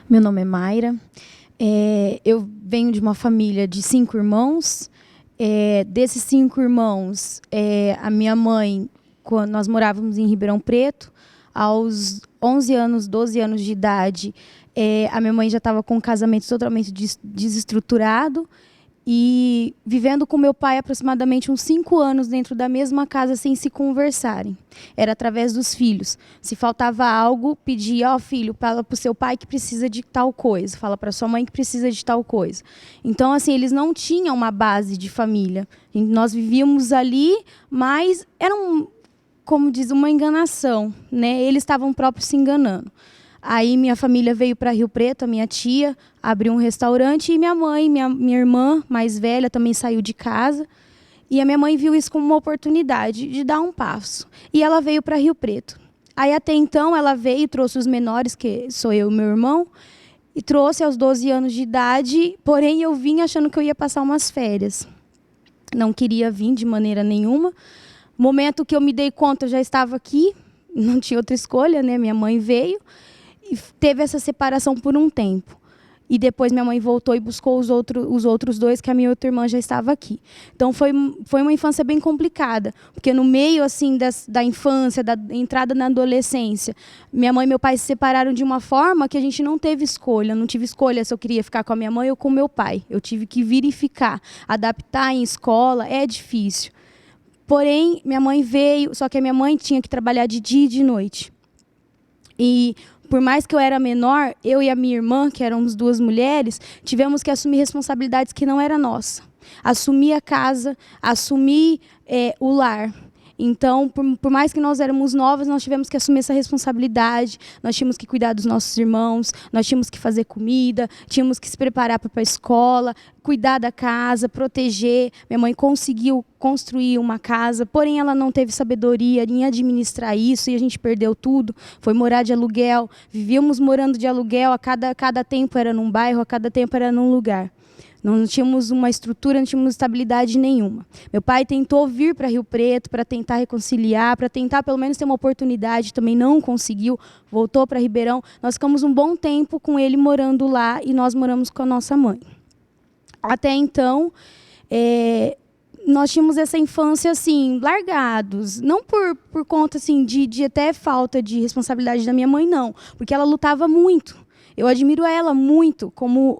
Meu nome é Mayra. Eu venho de uma família de 5 irmãos. Desses 5 irmãos, a minha mãe, quando nós morávamos em Ribeirão Preto, aos 11 anos, 12 anos de idade, a minha mãe já estava com um casamento totalmente desestruturado e vivendo com meu pai aproximadamente uns 5 anos dentro da mesma casa sem se conversarem. Era através dos filhos. Se faltava algo, pedia, filho, fala para o seu pai que precisa de tal coisa, fala para sua mãe que precisa de tal coisa. Então, assim, eles não tinham uma base de família. Nós vivíamos ali, mas era como diz, uma enganação, né? Eles estavam próprios se enganando. Aí minha família veio para Rio Preto, a minha tia abriu um restaurante e minha mãe, minha irmã mais velha também saiu de casa. E a minha mãe viu isso como uma oportunidade de dar um passo. E ela veio para Rio Preto. Aí até então ela veio e trouxe os menores, que sou eu e meu irmão, e trouxe aos 12 anos de idade, porém eu vim achando que eu ia passar umas férias. Não queria vir de maneira nenhuma. Momento que eu me dei conta, eu já estava aqui, não tinha outra escolha, né? Minha mãe veio. E teve essa separação por um tempo. E depois minha mãe voltou e buscou os outros 2, que a minha outra irmã já estava aqui. Então foi uma infância bem complicada, porque no meio assim da infância, da entrada na adolescência, minha mãe e meu pai se separaram de uma forma que a gente não teve escolha. Não tive escolha se eu queria ficar com a minha mãe ou com o meu pai. Eu tive que vir e ficar. Adaptar em escola é difícil. Porém, minha mãe veio, só que a minha mãe tinha que trabalhar de dia e de noite. E por mais que eu era menor, eu e a minha irmã, que éramos 2 mulheres, tivemos que assumir responsabilidades que não eram nossas. Assumir a casa, assumir o lar. Então, por mais que nós éramos novas, nós tivemos que assumir essa responsabilidade, nós tínhamos que cuidar dos nossos irmãos, nós tínhamos que fazer comida, tínhamos que se preparar para ir para a escola, cuidar da casa, proteger. Minha mãe conseguiu construir uma casa, porém ela não teve sabedoria em administrar isso e a gente perdeu tudo. Foi morar de aluguel, vivíamos morando de aluguel, a cada tempo era num bairro, a cada tempo era num lugar. Não tínhamos uma estrutura, não tínhamos estabilidade nenhuma. Meu pai tentou vir para Rio Preto para tentar reconciliar, para tentar pelo menos ter uma oportunidade, também não conseguiu, voltou para Ribeirão. Nós ficamos um bom tempo com ele morando lá e nós moramos com a nossa mãe. Até então, nós tínhamos essa infância assim, largados, não por conta assim, de até falta de responsabilidade da minha mãe, não, porque ela lutava muito. Eu admiro ela muito,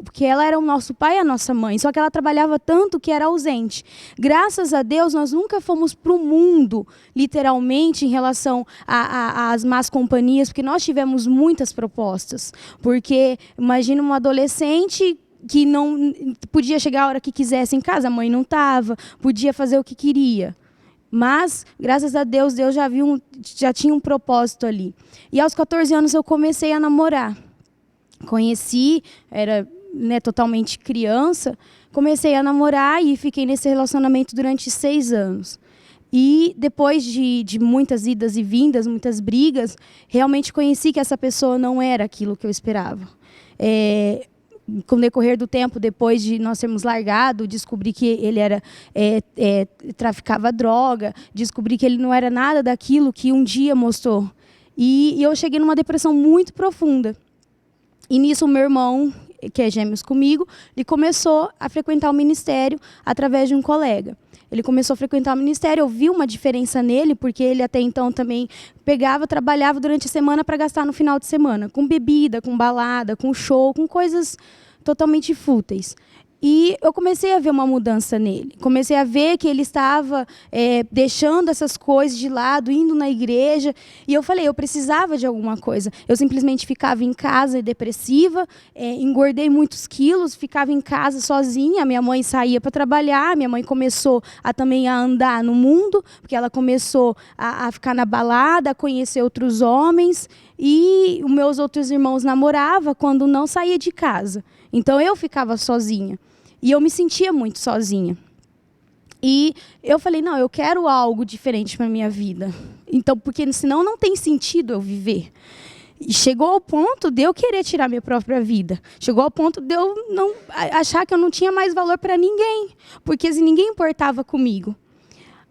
porque ela era o nosso pai e a nossa mãe, só que ela trabalhava tanto que era ausente. Graças a Deus, nós nunca fomos para o mundo, literalmente, em relação às más companhias, porque nós tivemos muitas propostas. Porque, imagina uma adolescente que não podia chegar a hora que quisesse em casa, a mãe não estava, podia fazer o que queria. Mas, graças a Deus, Deus já tinha um propósito ali. E aos 14 anos eu comecei a namorar. Conheci, era totalmente criança, comecei a namorar e fiquei nesse relacionamento durante 6 anos. E depois de muitas idas e vindas, muitas brigas, realmente conheci que essa pessoa não era aquilo que eu esperava. Com o decorrer do tempo, depois de nós sermos largados, descobri que ele traficava droga, descobri que ele não era nada daquilo que um dia mostrou. E eu cheguei numa depressão muito profunda. E nisso o meu irmão, que é gêmeos comigo, ele começou a frequentar o ministério através de um colega. Ele começou a frequentar o ministério, eu vi uma diferença nele, porque ele até então também trabalhava durante a semana para gastar no final de semana, com bebida, com balada, com show, com coisas totalmente fúteis. E eu comecei a ver uma mudança nele. Comecei a ver que ele estava deixando essas coisas de lado, indo na igreja. E eu falei, eu precisava de alguma coisa. Eu simplesmente ficava em casa depressiva, engordei muitos quilos, ficava em casa sozinha. Minha mãe saía para trabalhar, minha mãe começou também a andar no mundo, porque ela começou a ficar na balada, a conhecer outros homens. E os meus outros irmãos namoravam quando não saía de casa. Então eu ficava sozinha. E eu me sentia muito sozinha. E eu falei, não, eu quero algo diferente para a minha vida. Então, porque senão não tem sentido eu viver. E chegou ao ponto de eu querer tirar minha própria vida. Chegou ao ponto de eu não achar que eu não tinha mais valor para ninguém. Porque ninguém importava comigo.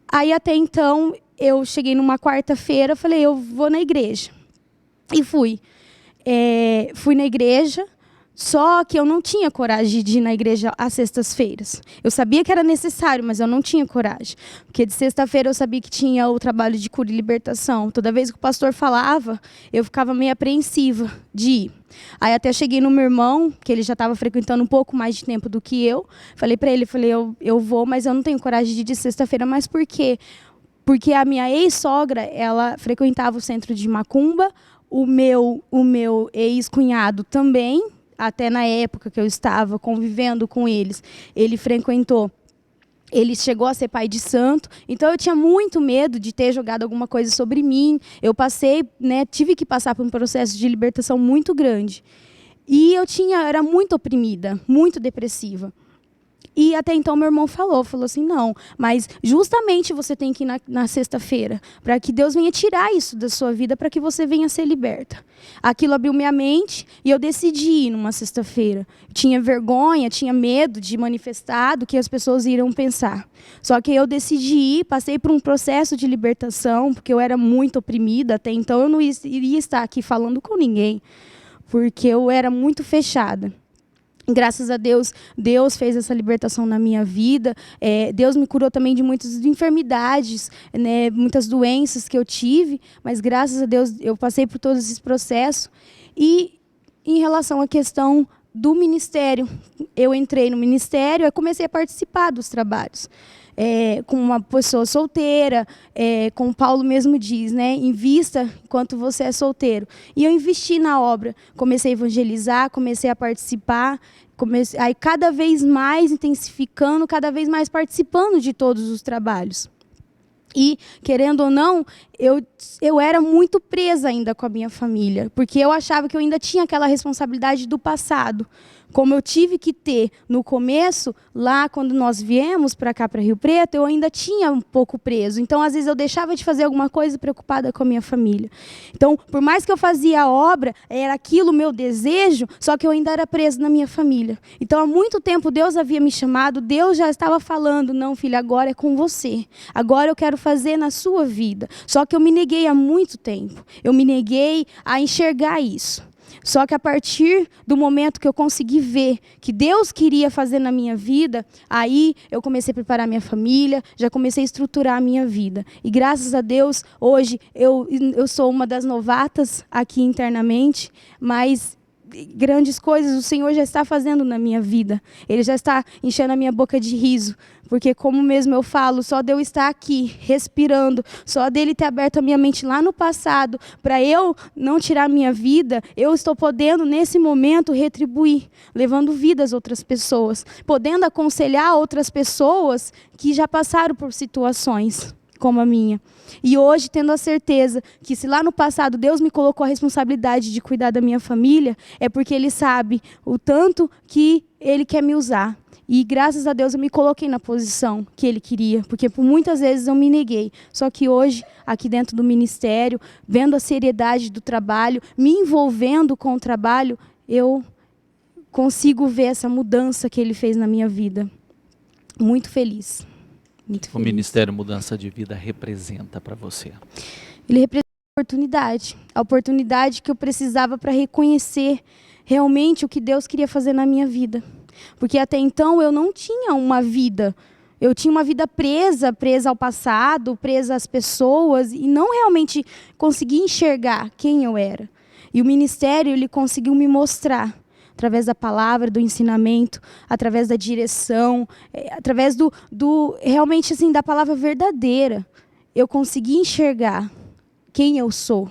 Aí até então, eu cheguei numa quarta-feira, falei, eu vou na igreja. E fui. Fui na igreja. Só que eu não tinha coragem de ir na igreja às sextas-feiras. Eu sabia que era necessário, mas eu não tinha coragem. Porque de sexta-feira eu sabia que tinha o trabalho de cura e libertação. Toda vez que o pastor falava, eu ficava meio apreensiva de ir. Aí até cheguei no meu irmão, que ele já estava frequentando um pouco mais de tempo do que eu. Falei para ele, eu vou, mas eu não tenho coragem de ir de sexta-feira. Mas por quê? Porque a minha ex-sogra, ela frequentava o centro de macumba. O meu ex-cunhado também. Até na época que eu estava convivendo com eles, ele frequentou, ele chegou a ser pai de santo, então eu tinha muito medo de ter jogado alguma coisa sobre mim. Eu passei, tive que passar por um processo de libertação muito grande. E eu era muito oprimida, muito depressiva. E até então meu irmão falou assim, não, mas justamente você tem que ir na sexta-feira, para que Deus venha tirar isso da sua vida, para que você venha ser liberta. Aquilo abriu minha mente e eu decidi ir numa sexta-feira. Tinha vergonha, tinha medo de manifestar, do que as pessoas iriam pensar. Só que eu decidi ir, passei por um processo de libertação, porque eu era muito oprimida, até então eu não iria estar aqui falando com ninguém, porque eu era muito fechada. Graças a Deus, Deus fez essa libertação na minha vida. Deus me curou também de muitas enfermidades, muitas doenças que eu tive. Mas graças a Deus eu passei por todos esses processos. E em relação à questão do ministério, eu entrei no ministério e comecei a participar dos trabalhos. Com uma pessoa solteira, como Paulo mesmo diz, invista enquanto você é solteiro. E eu investi na obra, comecei a evangelizar, comecei a participar, aí cada vez mais intensificando, cada vez mais participando de todos os trabalhos. E, querendo ou não, eu era muito presa ainda com a minha família, porque eu achava que eu ainda tinha aquela responsabilidade do passado. Como eu tive que ter no começo, lá quando nós viemos para cá, para Rio Preto, eu ainda tinha um pouco preso. Então, às vezes, eu deixava de fazer alguma coisa preocupada com a minha família. Então, por mais que eu fazia a obra, era aquilo o meu desejo, só que eu ainda era presa na minha família. Então, há muito tempo, Deus havia me chamado, Deus já estava falando, não, filha, agora é com você. Agora eu quero fazer na sua vida. Só que eu me neguei há muito tempo. Eu me neguei a enxergar isso. Só que a partir do momento que eu consegui ver que Deus queria fazer na minha vida, aí eu comecei a preparar minha família, já comecei a estruturar a minha vida. E graças a Deus, hoje eu sou uma das novatas aqui internamente, mas grandes coisas o Senhor já está fazendo na minha vida. Ele já está enchendo a minha boca de riso. Porque, como mesmo eu falo, só de eu estar aqui, respirando, só dele ter aberto a minha mente lá no passado, para eu não tirar a minha vida, eu estou podendo, nesse momento, retribuir, levando vida às outras pessoas, podendo aconselhar outras pessoas que já passaram por situações como a minha. E hoje, tendo a certeza que se lá no passado Deus me colocou a responsabilidade de cuidar da minha família, é porque Ele sabe o tanto que Ele quer me usar. E graças a Deus eu me coloquei na posição que Ele queria, porque por muitas vezes eu me neguei. Só que hoje, aqui dentro do ministério, vendo a seriedade do trabalho, me envolvendo com o trabalho, eu consigo ver essa mudança que Ele fez na minha vida. Muito feliz. Muito feliz. O Ministério Mudança de Vida representa para você? Ele representa a oportunidade que eu precisava para reconhecer realmente o que Deus queria fazer na minha vida. Porque até então eu não tinha uma vida. Eu tinha uma vida presa ao passado, presa às pessoas, e não realmente conseguia enxergar quem eu era. E o ministério, ele conseguiu me mostrar, através da palavra, do ensinamento, através da direção, através realmente assim, da palavra verdadeira. Eu consegui enxergar quem eu sou.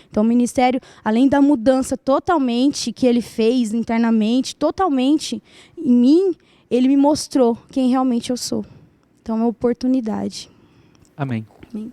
Então, o ministério, além da mudança totalmente que ele fez internamente, totalmente em mim, ele me mostrou quem realmente eu sou. Então, é uma oportunidade. Amém. Amém.